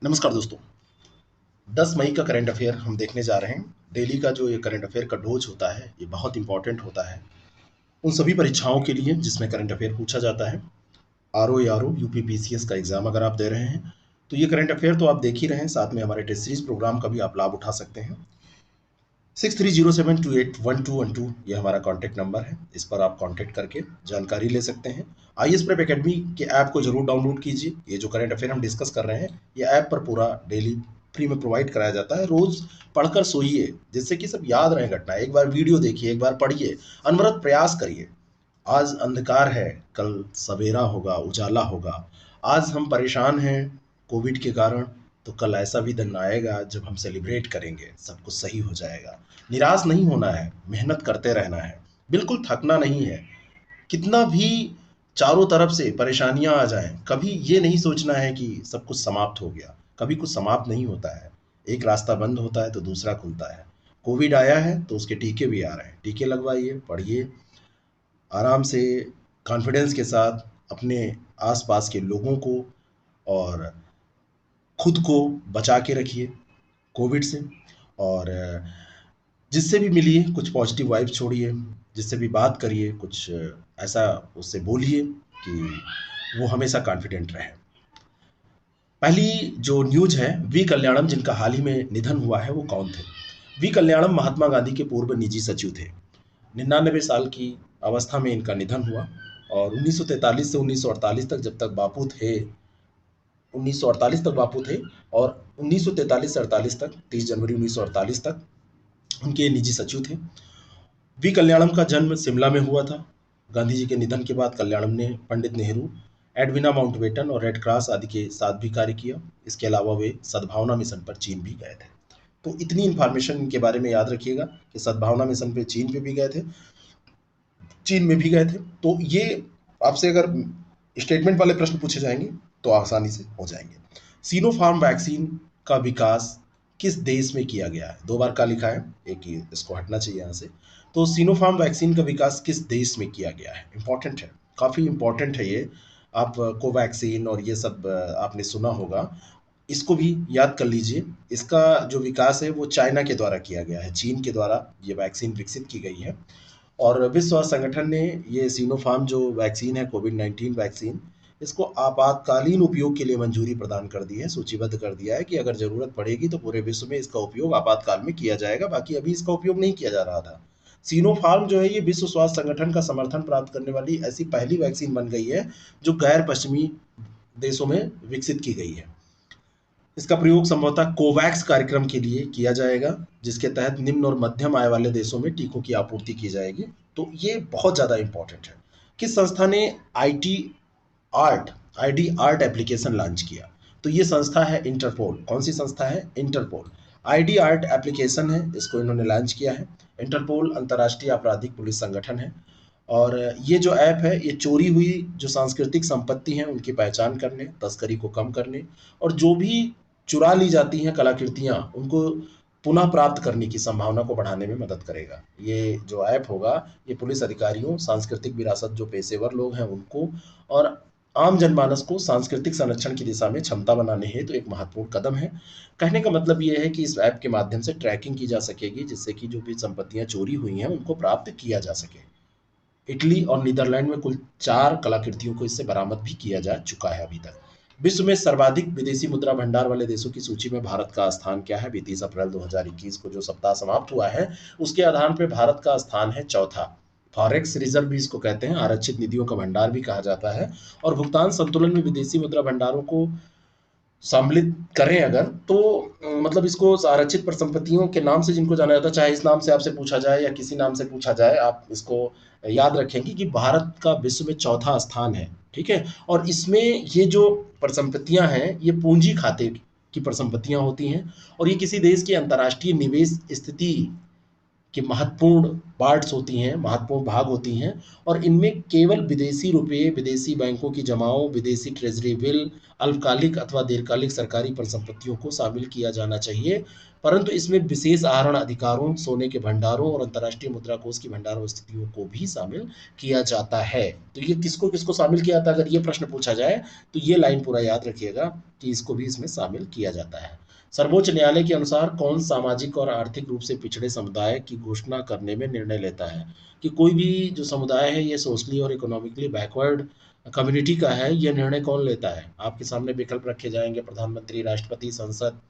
नमस्कार दोस्तों। 10 मई का करंट अफेयर हम देखने जा रहे हैं। डेली का जो ये करंट अफेयर का डोज होता है ये बहुत इंपॉर्टेंट होता है उन सभी परीक्षाओं के लिए जिसमें करंट अफेयर पूछा जाता है। आरओ या आर ओ यूपी पीसीएस का एग्जाम अगर आप दे रहे हैं तो ये करंट अफेयर तो आप देख ही रहे हैं, साथ में हमारे टेस्ट सीरीज प्रोग्राम का भी आप लाभ उठा सकते हैं। 6307281212 ये हमारा कॉन्टैक्ट नंबर है, इस पर आप कॉन्टैक्ट करके जानकारी ले सकते हैं। आई एस प्रेप अकेडमी के ऐप को जरूर डाउनलोड कीजिए। ये जो करंट अफेयर हम डिस्कस कर रहे हैं ये ऐप पर पूरा डेली फ्री में प्रोवाइड कराया जाता है। रोज पढ़कर सोइए जिससे कि सब याद रहे घटना। एक बार वीडियो देखिए, एक बार पढ़िए, अनवरत प्रयास करिए। आज अंधकार है, कल सवेरा होगा, उजाला होगा। आज हम परेशान हैं कोविड के कारण, तो कल ऐसा भी दिन आएगा जब हम सेलिब्रेट करेंगे, सब कुछ सही हो जाएगा। निराश नहीं होना है, मेहनत करते रहना है, बिल्कुल थकना नहीं है। कितना भी चारों तरफ से परेशानियां आ जाएं, कभी ये नहीं सोचना है कि सब कुछ समाप्त हो गया। कभी कुछ समाप्त नहीं होता है। एक रास्ता बंद होता है तो दूसरा खुलता है। कोविड आया है तो उसके टीके भी आ रहे हैं। टीके लगवाइए, पढ़िए, आराम से, कॉन्फिडेंस के साथ अपने आसपास के लोगों को और खुद को बचा के रखिए कोविड से। और जिससे भी मिलिए कुछ पॉजिटिव वाइब्स छोड़िए, जिससे भी बात करिए कुछ ऐसा उससे बोलिए कि वो हमेशा कॉन्फिडेंट रहे। पहली जो न्यूज है, वी कल्याणम जिनका हाल ही में निधन हुआ है वो कौन थे? वी कल्याणम महात्मा गांधी के पूर्व निजी सचिव थे। 99 साल की अवस्था में इनका निधन हुआ। और 1943 से 1948 तक, जब तक बापू थे, 1948 तक बापू थे, और 1943 से 48 तक, 30 जनवरी 1948 तक उनके निजी सचिव थे। वी कल्याणम का जन्म शिमला में हुआ था। गांधी जी के निधन के बाद कल्याणम ने पंडित नेहरू, एडविना माउंटबेटन और रेड क्रॉस आदि के साथ भी कार्य किया। इसके अलावा वे सद्भावना मिशन पर चीन भी गए थे। तो इतनी इंफॉर्मेशन इनके बारे में याद रखिएगा कि सद्भावना मिशन पे चीन पे भी गए थे, चीन में भी गए थे। तो ये आपसे अगर स्टेटमेंट वाले प्रश्न पूछे जाएंगे तो आसानी से हो जाएंगे। सीनोफार्म वैक्सीन का विकास किस देश में किया गया है? दो बार का लिखा है, एक ही इसको हटना चाहिए यहाँ से। तो सीनोफार्म वैक्सीन का विकास किस देश में किया गया है? इंपॉर्टेंट है, काफ़ी इंपॉर्टेंट है ये। आप कोवैक्सीन और ये सब आपने सुना होगा, इसको भी याद कर लीजिए। इसका जो विकास है वो चाइना के द्वारा किया गया है, चीन के द्वारा ये वैक्सीन विकसित की गई है। और विश्व स्वास्थ्य संगठन ने ये सिनोफार्म जो वैक्सीन है, कोविड-19 वैक्सीन, इसको आपातकालीन उपयोग के लिए मंजूरी प्रदान कर दी है, सूचीबद्ध कर दिया है कि अगर ज़रूरत पड़ेगी तो पूरे विश्व में इसका उपयोग आपातकाल में किया जाएगा। बाकी अभी इसका उपयोग नहीं किया जा रहा था। सिनोफार्म जो है ये विश्व स्वास्थ्य संगठन का समर्थन प्राप्त करने वाली ऐसी पहली वैक्सीन बन गई है जो गैर पश्चिमी देशों में विकसित की गई है। इसका प्रयोग संभवतः कोवैक्स कार्यक्रम के लिए किया जाएगा, जिसके तहत निम्न और मध्यम आय वाले देशों में टीकों की आपूर्ति की जाएगी। तो ये बहुत ज़्यादा इंपॉर्टेंट है। किस संस्था ने IT art ID art application launch किया? तो ये संस्था है इंटरपोल। कौन सी संस्था है? इंटरपोल। आईडी आर्ट एप्लीकेशन है, इसको इन्होंने लॉन्च किया है। इंटरपोल अंतर्राष्ट्रीय आपराधिक पुलिस संगठन है। और ये जो ऐप है ये चोरी हुई जो सांस्कृतिक संपत्ति हैं उनकी पहचान करने, तस्करी को कम करने, और जो भी चुरा ली जाती हैं कलाकृतियाँ उनको पुनः प्राप्त करने की संभावना को बढ़ाने में मदद करेगा। ये जो ऐप होगा ये पुलिस अधिकारियों, सांस्कृतिक विरासत जो पेशेवर लोग हैं उनको, और आम जनमानस को सांस्कृतिक संरक्षण की दिशा में क्षमता बनाने हेतु एक महत्वपूर्ण कदम है। कहने का मतलब ये है कि इस ऐप के माध्यम से ट्रैकिंग की जा सकेगी, जिससे कि जो भी संपत्तियां चोरी हुई हैं उनको प्राप्त किया जा सके। इटली और नीदरलैंड में कुल 4 कलाकृतियों को इससे बरामद भी किया जा चुका है अभी तक। विश्व में सर्वाधिक विदेशी मुद्रा भंडार वाले देशों की सूची में भारत का स्थान क्या है? 30 अप्रैल 2021 को जो सप्ताह समाप्त हुआ है उसके आधार पर भारत का स्थान है चौथा। फॉरेक्स रिजर्व भी इसको कहते हैं, आरक्षित निधियों का भंडार भी कहा जाता है। और भुगतान संतुलन में विदेशी मुद्रा भंडारों को सम्मिलित करें अगर, तो मतलब इसको आरक्षित परिसंपत्तियों के नाम से जिनको जाना जाता है, चाहे इस नाम से आपसे पूछा जाए या किसी नाम से पूछा जाए, आप इसको याद रखेंगे कि भारत का विश्व में चौथा स्थान है। ठीक है। और इसमें ये जो परिसंपत्तियां हैं ये पूंजी खाते की परिसंपत्तियां होती हैं, और ये किसी देश की अंतर्राष्ट्रीय निवेश स्थिति कि महत्वपूर्ण पार्ट्स होती हैं, महत्वपूर्ण भाग होती हैं, और इनमें केवल विदेशी रुपये, विदेशी बैंकों की जमाओं, विदेशी ट्रेजरी बिल, अल्पकालिक अथवा दीर्घकालिक सरकारी परिसंपत्तियों को शामिल किया जाना चाहिए। परंतु इसमें विशेष आहरण अधिकारों, सोने के भंडारों और अंतर्राष्ट्रीय मुद्रा कोष की भंडारों स्थितियों को भी शामिल किया जाता है। तो ये किसको किसको शामिल किया जाता है, अगर ये प्रश्न पूछा जाए तो ये लाइन पूरा याद रखिएगा कि इसको भी इसमें शामिल किया जाता है। सर्वोच्च न्यायालय के अनुसार कौन सामाजिक और आर्थिक रूप से पिछड़े समुदाय की घोषणा करने में निर्णय लेता है? कि कोई भी जो समुदाय है ये सोशली और इकोनॉमिकली बैकवर्ड कम्युनिटी का है, ये निर्णय कौन लेता है? आपके सामने विकल्प रखे जाएंगे, प्रधानमंत्री, राष्ट्रपति, संसद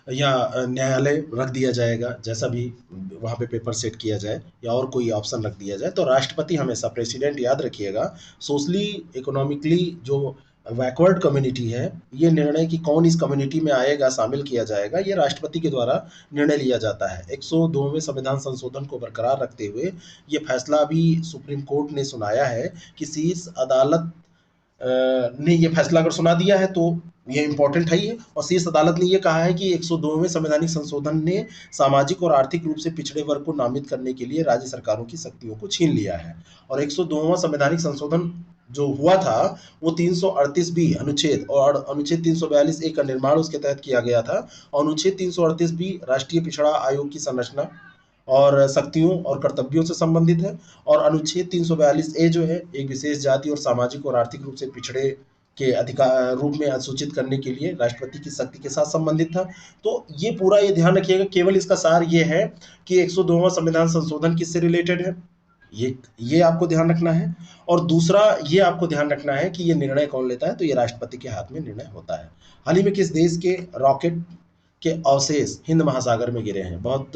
या न्यायालय रख दिया जाएगा, जैसा भी वहाँ पे पेपर सेट किया जाए, या और कोई ऑप्शन रख दिया जाए। तो राष्ट्रपति हमेशा, प्रेसिडेंट याद रखिएगा, सोशली इकोनॉमिकली जो बैकवर्ड कम्युनिटी है, ये निर्णय कि कौन इस कम्युनिटी में आएगा, शामिल किया जाएगा, ये राष्ट्रपति के द्वारा निर्णय लिया जाता है। 102वें संविधान संशोधन को बरकरार रखते हुए ये फैसला अभी सुप्रीम कोर्ट ने सुनाया है कि शीर्ष अदालत ने ये फैसला अगर सुना दिया है तो ये इम्पोर्टेंट है ही है। और शीर्ष अदालत ने ये कहा है कि 102वें संवैधानिक संशोधन ने सामाजिक और आर्थिक रूप से पिछड़े वर्ग को नामित करने के लिए राज्य सरकारों की शक्तियों को छीन लिया है। और 102वां संवैधानिक संशोधन जो हुआ था वो 338 बी अनुच्छेद और अनुच्छेद 342 ए का निर्माण उसके तहत किया गया था। और अनुच्छेद 338 बी राष्ट्रीय पिछड़ा आयोग की संरचना और शक्तियों और कर्तव्यों से संबंधित है। और अनुच्छेद 342 ए जो है एक विशेष जाति और सामाजिक और आर्थिक रूप से पिछड़े के अधिकार रूप में अधिसूचित करने के लिए राष्ट्रपति की शक्ति के साथ संबंधित था। तो ये पूरा ये ध्यान रखिएगा, केवल इसका सार ये है कि 102वां संविधान संशोधन किससे रिलेटेड है, ये आपको ध्यान रखना है। और दूसरा ये आपको ध्यान रखना है कि ये निर्णय कौन लेता है, तो ये राष्ट्रपति के हाथ में निर्णय होता है। हाल ही में किस देश के रॉकेट के अवशेष हिंद महासागर में गिरे हैं? बहुत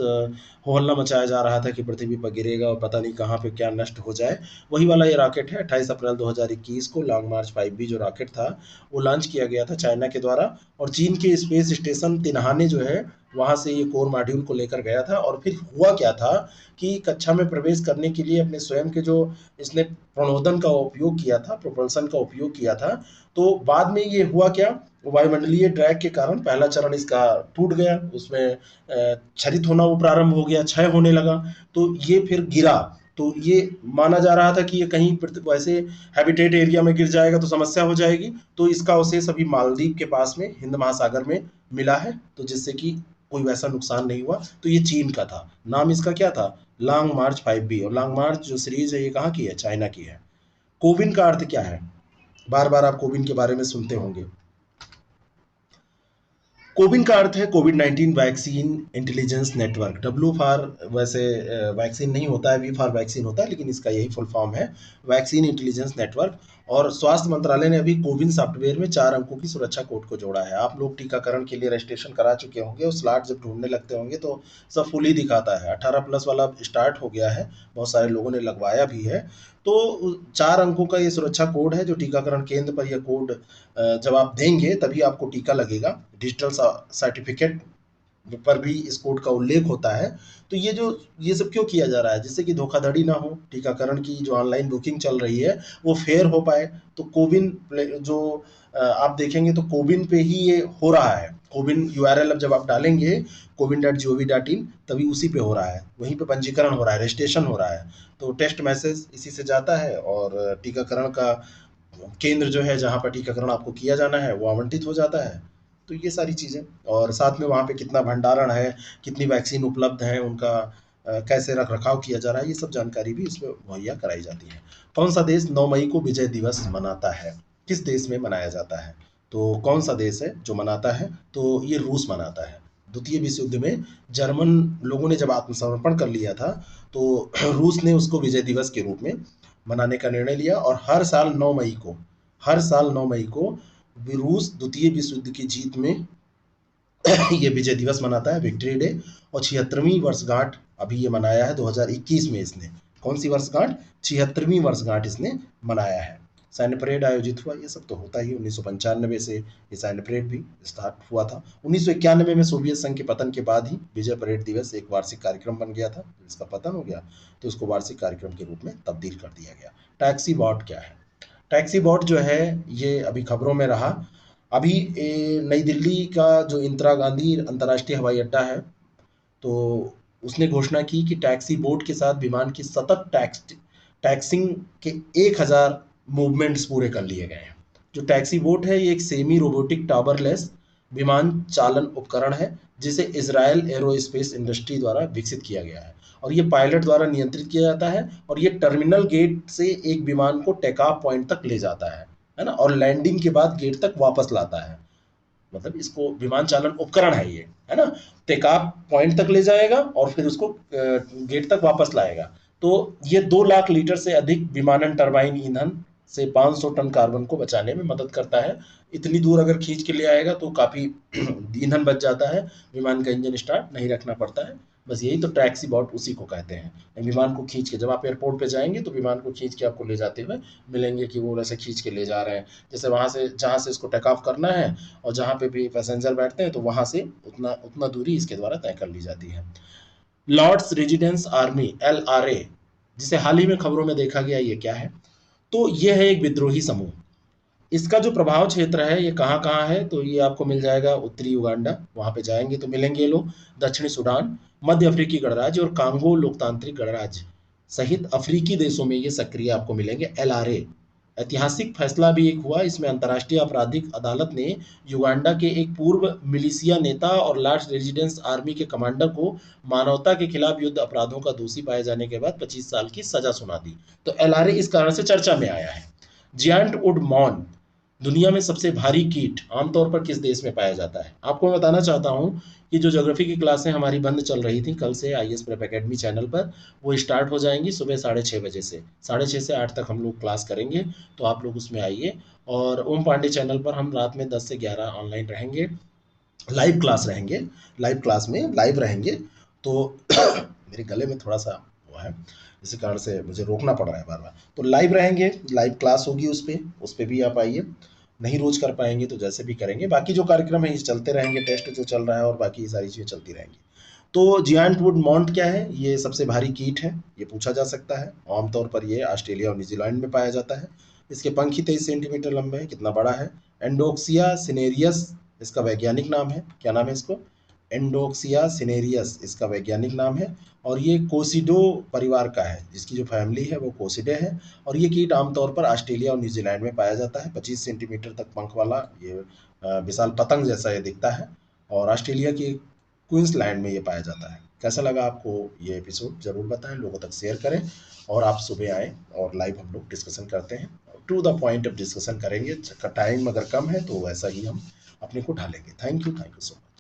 हो हल्ला मचाया जा रहा था कि पृथ्वी पर गिरेगा और पता नहीं कहाँ पे क्या नष्ट हो जाए। वही वाला ये रॉकेट है। 28 अप्रैल 2021 को लॉन्ग मार्च 5B जो रॉकेट था वो लॉन्च किया गया था चाइना के द्वारा, और चीन के स्पेस स्टेशन तिनहाने जो है वहाँ से ये कोर मॉड्यूल को लेकर गया था। और फिर हुआ क्या था कि कक्षा में प्रवेश करने के लिए अपने स्वयं के जो इसने प्रणोदन का उपयोग किया था, प्रोपल्सन का उपयोग किया था, तो बाद में ये हुआ क्या, वायुमंडलीय ड्रैग के कारण पहला चरण इसका टूट गया, उसमें क्षरित होना वो प्रारंभ हो गया, क्षय होने लगा, तो ये फिर गिरा। तो ये माना जा रहा था कि ये कहीं वैसे हैबिटेट एरिया में गिर जाएगा तो समस्या हो जाएगी, तो इसका अवशेष अभी मालदीव के पास में हिंद महासागर में मिला है, तो जिससे कि कोई वैसा नुकसान नहीं हुआ। तो ये चीन का था, नाम इसका क्या था, लॉन्ग मार्च 5B। और लॉन्ग मार्च जो सीरीज है ये कहाँ की है, चाइना की है। कोविन का अर्थ क्या है? बार बार आप कोविन के बारे में सुनते होंगे। कोविन का अर्थ है कोविड-19 vaccine intelligence network. W for वैसे वैक्सीन नहीं होता है, वी फॉर वैक्सीन होता है, लेकिन इसका यही फुल फॉर्म है, वैक्सीन इंटेलिजेंस नेटवर्क। और स्वास्थ्य मंत्रालय ने अभी कोविन सॉफ्टवेयर में 4 अंकों की सुरक्षा कोड को जोड़ा है। आप लोग टीकाकरण के लिए रजिस्ट्रेशन करा चुके होंगे और स्लॉट जब ढूंढने लगते होंगे तो सब फुल ही दिखाता है। 18+ वाला स्टार्ट हो गया है, बहुत सारे लोगों ने लगवाया भी है। तो 4 अंकों का ये सुरक्षा कोड है जो टीकाकरण केंद्र पर यह कोड जब आप देंगे तभी आपको टीका लगेगा। डिजिटल सर्टिफिकेट पर भी इस कोड का उल्लेख होता है। तो ये सब क्यों किया जा रहा है, जिससे कि धोखाधड़ी ना हो, टीकाकरण की जो ऑनलाइन बुकिंग चल रही है वो फेयर हो पाए। तो कोविन जो आप देखेंगे तो कोविन पे ही ये हो रहा है। कोविन यूआरएल अब जब आप डालेंगे covid.gov.in तभी उसी पे हो रहा है, वहीं पे पंजीकरण हो रहा है, रजिस्ट्रेशन हो रहा है। तो टेस्ट मैसेज इसी से जाता है और टीकाकरण का केंद्र जो है जहाँ पर टीकाकरण आपको किया जाना है वो आवंटित हो जाता है। तो ये सारी चीज़ें, और साथ में वहाँ पे कितना भंडारण है, कितनी वैक्सीन उपलब्ध है, उनका कैसे रख रखाव किया जा रहा है, ये सब जानकारी भी इसमें मुहैया कराई जाती है। कौन सा देश 9 मई को विजय दिवस मनाता है? किस देश में मनाया जाता है? तो कौन सा देश है जो मनाता है? तो ये रूस मनाता है। द्वितीय विश्व युद्ध में जर्मन लोगों ने जब आत्मसमर्पण कर लिया था तो रूस ने उसको विजय दिवस के रूप में मनाने का निर्णय लिया। और हर साल 9 मई को रूस द्वितीय विश्व युद्ध की जीत में ये विजय दिवस मनाता है, विक्ट्री डे। और 76वीं वर्षगांठ अभी ये मनाया है 2021 में इसने। कौन सी वर्षगांठ? 76वीं वर्षगांठ इसने मनाया है। सैन्य परेड आयोजित हुआ, ये सब तो होता ही। 1995 से ये सैन्य परेड भी स्टार्ट हुआ था। 1991 में सोवियत संघ के पतन के बाद ही विजय परेड दिवस एक वार्षिक कार्यक्रम बन गया था। इसका पतन हो गया तो इसको वार्षिक कार्यक्रम के रूप में तब्दील कर दिया गया। टैक्सी बॉट क्या है? टैक्सी बॉट जो है ये अभी खबरों में रहा। अभी नई दिल्ली का जो इंदिरा गांधी अंतर्राष्ट्रीय हवाई अड्डा है, तो उसने घोषणा की कि टैक्सी बोट के साथ विमान की सतत टैक्सिंग के 1000 मूवमेंट्स पूरे कर लिए गए हैं। जो टैक्सी बोट है ये एक सेमी रोबोटिक टावरलेस विमान चालन उपकरण है जिसे इजरायल एरोस्पेस इंडस्ट्री द्वारा विकसित किया गया है और ये पायलट द्वारा नियंत्रित किया जाता है और ये टर्मिनल गेट से एक विमान को टेक ऑफ पॉइंट तक ले जाता है ना, और लैंडिंग के बाद गेट तक वापस लाता है। मतलब इसको विमान चालन उपकरण है ये, है ना। टेक ऑफ पॉइंट तक ले जाएगा और फिर उसको गेट तक वापस लाएगा। तो ये 2 लाख लीटर से अधिक विमानन टरबाइन ईंधन से 500 टन कार्बन को बचाने में मदद करता है। इतनी दूर अगर खींच के ले आएगा तो काफी ईंधन बच जाता है, विमान का इंजन स्टार्ट नहीं रखना पड़ता है। बस यही तो टैक्सी बॉट उसी को कहते हैं। विमान को खींच के जब आप एयरपोर्ट पे जाएंगे तो विमान को खींच के आपको ले जाते हुए मिलेंगे कि वो ऐसे खींच के ले जा रहे हैं। जैसे वहां से जहां से इसको टेक ऑफ करना है और जहां पे भी पैसेंजर बैठते हैं तो वहां से उतना उतना दूरी इसके द्वारा तय कर ली जाती है। लॉर्ड्स रेजिडेंस आर्मी LRA, जिसे हाल ही में खबरों में देखा गया, ये क्या है? तो ये है एक विद्रोही समूह। इसका जो प्रभाव क्षेत्र है ये कहाँ कहाँ है, तो ये आपको मिल जाएगा उत्तरी युगांडा, वहां पे जाएंगे तो मिलेंगे ये लोग। दक्षिणी सूडान, मध्य अफ्रीकी गणराज्य और कांगो लोकतांत्रिक गणराज्य सहित अफ्रीकी देशों में ये सक्रिय आपको मिलेंगे। LRA ऐतिहासिक फैसला भी एक हुआ, इसमें अंतर्राष्ट्रीय आपराधिक अदालत ने युगांडा के एक पूर्व मिलिशिया नेता और लॉर्ड्स रेजिडेंस आर्मी के कमांडर को मानवता के खिलाफ युद्ध अपराधों का दोषी पाए जाने के बाद 25 साल की सजा सुना दी। तो LRA इस कारण से चर्चा में आया है। जियांट वुड मॉन, दुनिया में सबसे भारी कीट आमतौर पर किस देश में पाया जाता है? आपको मैं बताना चाहता हूँ कि जो ज्योग्राफी की क्लासें हमारी बंद चल रही थी कल से IAS प्रेप एकेडमी चैनल पर, वो स्टार्ट हो जाएंगी सुबह 6:30 बजे से। 6:30 से 8 तक हम लोग क्लास करेंगे, तो आप लोग उसमें आइए। और ओम पांडे चैनल पर हम रात में 10 से 11 ऑनलाइन रहेंगे, लाइव क्लास रहेंगे। लाइव क्लास में लाइव रहेंगे। तो मेरे गले में थोड़ा सा हुआ है, इसी कारण से मुझे रोकना पड़ रहा है बार बार। तो लाइव रहेंगे, लाइव क्लास होगी, उस पे भी आप आइए। नहीं रोज कर पाएंगे तो जैसे भी करेंगे, बाकी जो कार्यक्रम है ये चलते रहेंगे, टेस्ट जो चल रहा है और बाकी सारी चीज़ें चलती रहेंगी। तो जियांट वुड मॉन्ट क्या है? ये सबसे भारी कीट है, ये पूछा जा सकता है। आमतौर पर ये ऑस्ट्रेलिया और न्यूजीलैंड में पाया जाता है। इसके पंख ही 23 सेंटीमीटर लंबे हैं, कितना बड़ा है। एंडोक्सिया सिनेरियस इसका वैज्ञानिक नाम है। क्या नाम है इसको? एंडोक्सिया सिनेरियस इसका वैज्ञानिक नाम है। और ये कोसिडो परिवार का है, जिसकी जो फैमिली है वो कोसिडे है। और ये कीट आमतौर पर ऑस्ट्रेलिया और न्यूजीलैंड में पाया जाता है। 25 सेंटीमीटर तक पंख वाला ये विशाल पतंग जैसा ये दिखता है और ऑस्ट्रेलिया की क्वींसलैंड में ये पाया जाता है। कैसा लगा आपको ये एपिसोड? ज़रूर बताएं, लोगों तक शेयर करें और आप सुबह आएँ और लाइव हम लोग डिस्कशन करते हैं। To the point of discussion करेंगे। टाइम अगर कम है तो वैसा ही हम अपने को ढालेंगे। Thank you so much.